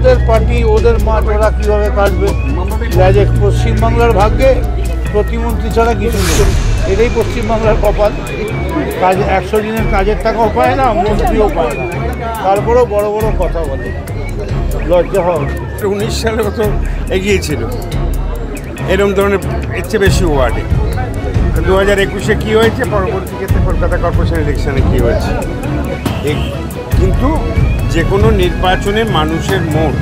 ওদের পার্টি, ওদের মাঠ, ওরা কীভাবে কাটবে। পশ্চিমবাংলার ভাগ্যে প্রতিমন্ত্রী ছাড়া কিছু নেই। এটাই পশ্চিমবাংলার কপাল। কাজ 100 দিনের কাজের টাকাও পায় না, মন্ত্রীও পায় না, তারপরেও বড় বড় কথা বলে। লজ্জা হওয়া। 19 সালে কত এগিয়েছিল এরকম ধরনের, এর চেয়ে বেশি ওয়ার্ডে। 2021-এ কী হয়েছে, পরবর্তী ক্ষেত্রে কলকাতা কর্পোরেশন ইলেকশনে কী হয়েছে। কিন্তু যে কোনো নির্বাচনে মানুষের মন,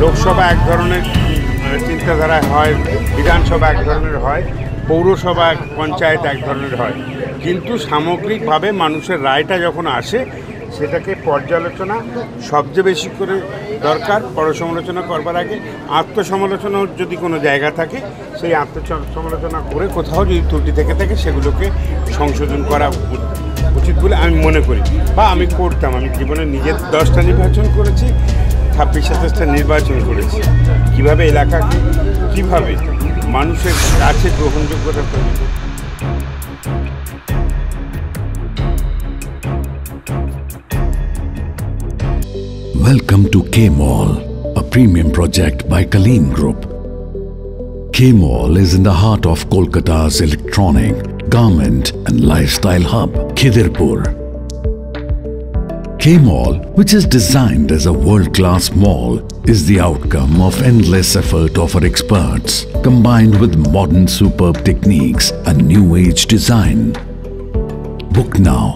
লোকসভা এক ধরনের চিন্তাধারায় হয়, বিধানসভা এক ধরনের হয়, পৌরসভা পঞ্চায়েত এক ধরনের হয়, কিন্তু সামগ্রিকভাবে মানুষের রায়টা যখন আসে সেটাকে পর্যালোচনা সবচেয়ে বেশি করে দরকার। পরসমালোচনা করবার আগে আত্মসমালোচনার যদি কোনো জায়গা থাকে, সেই আত্মসমালোচনা করে কোথাও যদি ত্রুটি থেকে থাকে সেগুলোকে সংশোধন করা উচিত বলে আমি মনে করি, বা আমি করতাম। আমি জীবনে নিজের 10টা নির্বাচন করেছি, 26-27টা নির্বাচন করেছি। কীভাবে এলাকাকে, কীভাবে মানুষের কাছে গ্রহণযোগ্যতা তৈরি। Welcome to K-Mall, a premium project by Kaleen Group. K-Mall is in the heart of Kolkata's electronic, garment and lifestyle hub, Khidirpur. K-Mall, which is designed as a world-class mall, is the outcome of endless effort of our experts, combined with modern superb techniques and new-age design. Book now